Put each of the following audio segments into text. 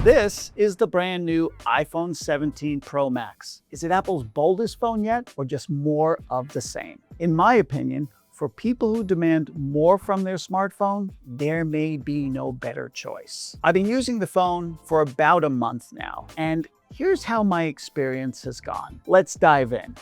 This is the brand new iPhone 17 Pro Max. Is it Apple's boldest phone yet, or just more of the same? In my opinion, for people who demand more from their smartphone, there may be no better choice. I've been using the phone for about a month now, and here's how my experience has gone. Let's dive in.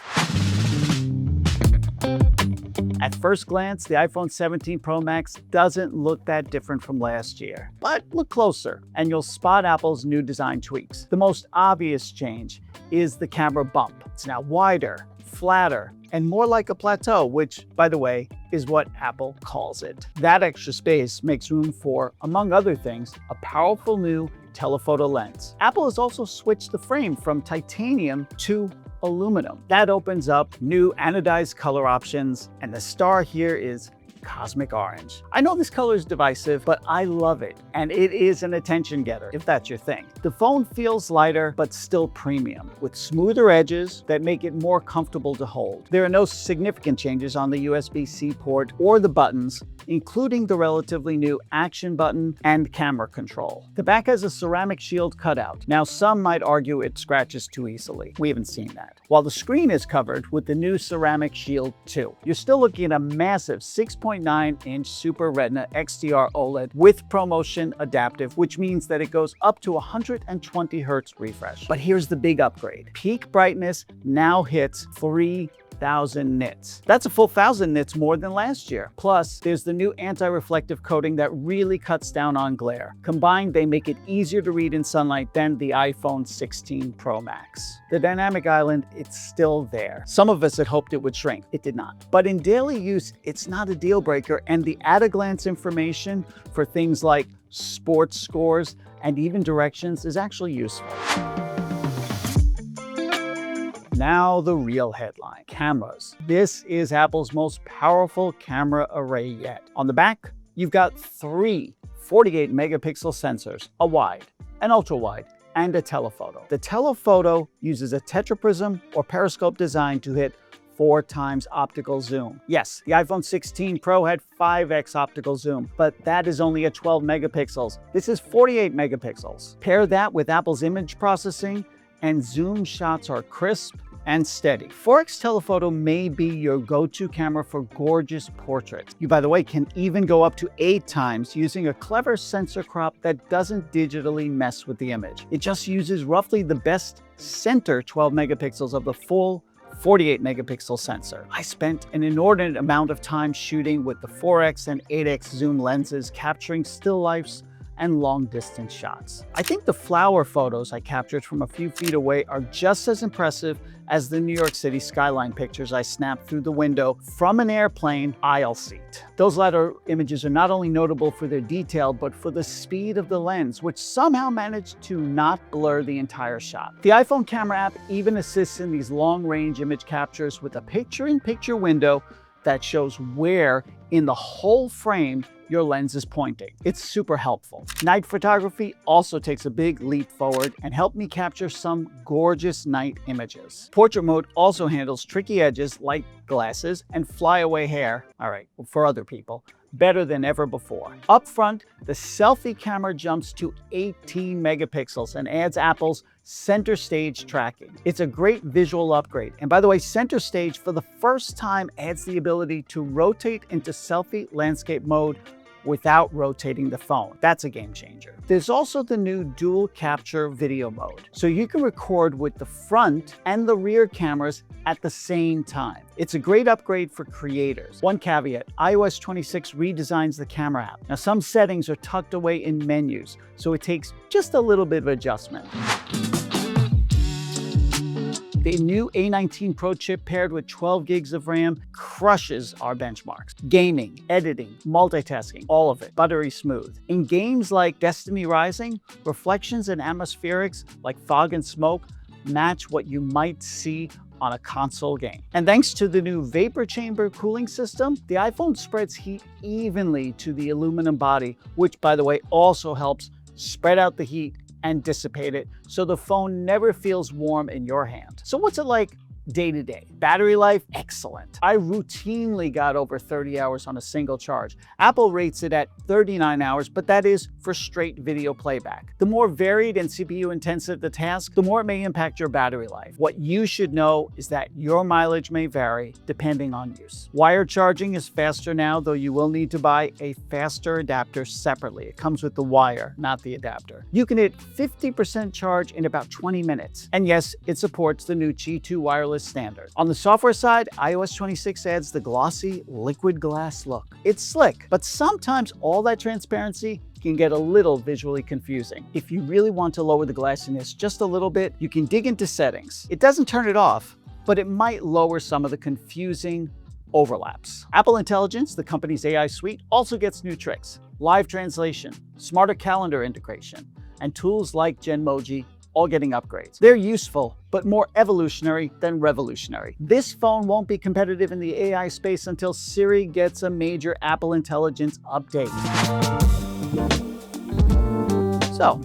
At first glance, the iPhone 17 Pro Max doesn't look that different from last year. But look closer, and you'll spot Apple's new design tweaks. The most obvious change is the camera bump. It's now wider, flatter, and more like a plateau, which, by the way, is what Apple calls it. That extra space makes room for, among other things, a powerful new telephoto lens. Apple has also switched the frame from titanium to aluminum. That opens up new anodized color options, and the star here is cosmic orange. I know this color is divisive, but I love it, and it is an attention getter, if that's your thing. The phone feels lighter, but still premium, with smoother edges that make it more comfortable to hold. There are no significant changes on the USB-C port or the buttons, including the relatively new action button and camera control. The back has a ceramic shield cutout. Now, some might argue it scratches too easily. We haven't seen that. While the screen is covered with the new ceramic shield too. You're still looking at a massive 6.9-inch Super Retina XDR OLED with ProMotion adaptive, which means that it goes up to 120 Hz refresh. But here's the big upgrade. Peak brightness now hits 3,000 nits. That's a full 1,000 nits more than last year. Plus, there's the new anti-reflective coating that really cuts down on glare. Combined, they make it easier to read in sunlight than the iPhone 16 Pro Max. The dynamic island, it's still there. Some of us had hoped it would shrink. It did not. But in daily use, it's not a deal breaker, and the at-a-glance information for things like sports scores and even directions is actually useful. Now the real headline, cameras. This is Apple's most powerful camera array yet. On the back, you've got three 48 megapixel sensors, a wide, an ultra wide, and a telephoto. The telephoto uses a tetraprism or periscope design to hit 4 times optical zoom. Yes, the iPhone 16 Pro had 5x optical zoom, but that is only at 12 megapixels. This is 48 megapixels. Pair that with Apple's image processing, and zoom shots are crisp and steady. 4x telephoto may be your go-to camera for gorgeous portraits. You, by the way, can even go up to 8 times using a clever sensor crop that doesn't digitally mess with the image. It just uses roughly the best center 12 megapixels of the full 48 megapixel sensor. I spent an inordinate amount of time shooting with the 4x and 8x zoom lenses, capturing still lifes and long distance shots. I think the flower photos I captured from a few feet away are just as impressive as the New York City skyline pictures I snapped through the window from an airplane aisle seat. Those latter images are not only notable for their detail, but for the speed of the lens, which somehow managed to not blur the entire shot. The iPhone camera app even assists in these long-range image captures with a picture-in-picture window that shows where in the whole frame your lens is pointing. It's super helpful. Night photography also takes a big leap forward and helped me capture some gorgeous night images. Portrait mode also handles tricky edges like glasses and flyaway hair, all right, for other people, better than ever before. Up front, the selfie camera jumps to 18 megapixels and adds Apple's center stage tracking. It's a great visual upgrade. And by the way, center stage for the first time adds the ability to rotate into selfie landscape mode without rotating the phone. That's a game changer. There's also the new dual capture video mode, so you can record with the front and the rear cameras at the same time. It's a great upgrade for creators. One caveat, iOS 26 redesigns the camera app. Now, some settings are tucked away in menus, so it takes just a little bit of adjustment. The new A19 Pro chip paired with 12 gigs of RAM crushes our benchmarks. Gaming, editing, multitasking, all of it, buttery smooth. In games like Destiny Rising, reflections and atmospherics like fog and smoke match what you might see on a console game. And thanks to the new vapor chamber cooling system, the iPhone spreads heat evenly to the aluminum body, which, by the way, also helps spread out the heat and dissipate it so the phone never feels warm in your hand. So what's it like day-to-day. Battery life, excellent. I routinely got over 30 hours on a single charge. Apple rates it at 39 hours, but that is for straight video playback. The more varied and CPU intensive the task, the more it may impact your battery life. What you should know is that your mileage may vary depending on use. Wired charging is faster now, though you will need to buy a faster adapter separately. It comes with the wire, not the adapter. You can hit 50% charge in about 20 minutes. And yes, it supports the new Qi 2 wireless standard. On the software side, iOS 26 adds the glossy liquid glass look. It's slick, but sometimes all that transparency can get a little visually confusing. If you really want to lower the glassiness just a little bit, you can dig into settings. It doesn't turn it off, but it might lower some of the confusing overlaps. Apple Intelligence, the company's AI suite, also gets new tricks. Live translation, smarter calendar integration, and tools like Genmoji all getting upgrades. They're useful, but more evolutionary than revolutionary. This phone won't be competitive in the AI space until Siri gets a major Apple Intelligence update. So,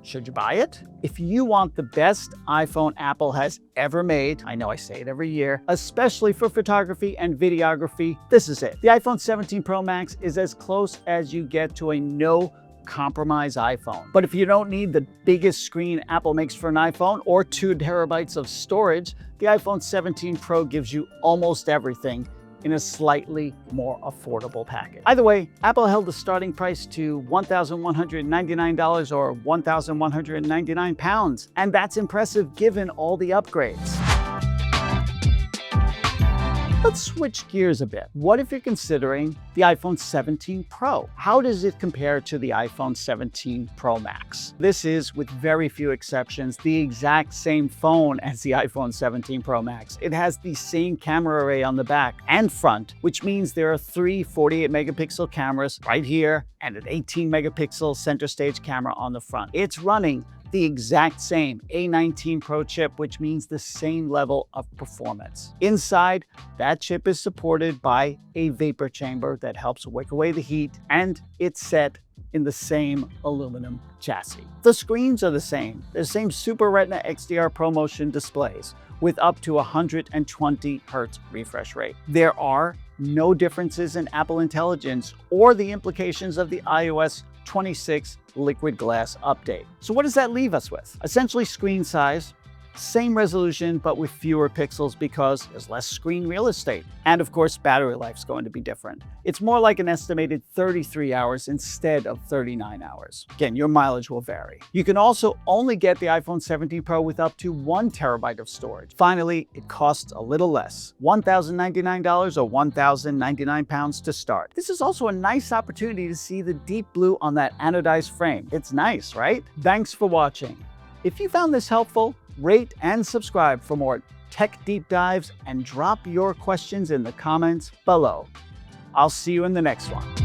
should you buy it? If you want the best iPhone Apple has ever made, I know I say it every year, especially for photography and videography, this is it. The iPhone 17 Pro Max is as close as you get to a no-compromise iPhone. But if you don't need the biggest screen Apple makes for an iPhone or 2 terabytes of storage, the iPhone 17 Pro gives you almost everything in a slightly more affordable package. Either way, Apple held the starting price to $1,199 or 1,199 pounds, and that's impressive given all the upgrades. Let's switch gears a bit. What if you're considering the iPhone 17 Pro? How does it compare to the iPhone 17 Pro Max? This is, with very few exceptions, the exact same phone as the iPhone 17 Pro Max. It has the same camera array on the back and front, which means there are 3 48 megapixel cameras right here and an 18 megapixel center stage camera on the front. It's running the exact same A19 Pro chip, which means the same level of performance. Inside, that chip is supported by a vapor chamber that helps wick away the heat, and it's set in the same aluminum chassis. The screens are the same Super Retina XDR ProMotion displays with up to 120 Hz refresh rate. There are no differences in Apple Intelligence or the implications of the iOS 26 liquid glass update. So what does that leave us with? Essentially screen size, same resolution, but with fewer pixels because there's less screen real estate. And of course, battery life's going to be different. It's more like an estimated 33 hours instead of 39 hours. Again, your mileage will vary. You can also only get the iPhone 17 Pro with up to 1 terabyte of storage. Finally, it costs a little less, $1,099 or 1,099 pounds to start. This is also a nice opportunity to see the deep blue on that anodized frame. It's nice, right? Thanks for watching. If you found this helpful, rate and subscribe for more tech deep dives and drop your questions in the comments below. I'll see you in the next one.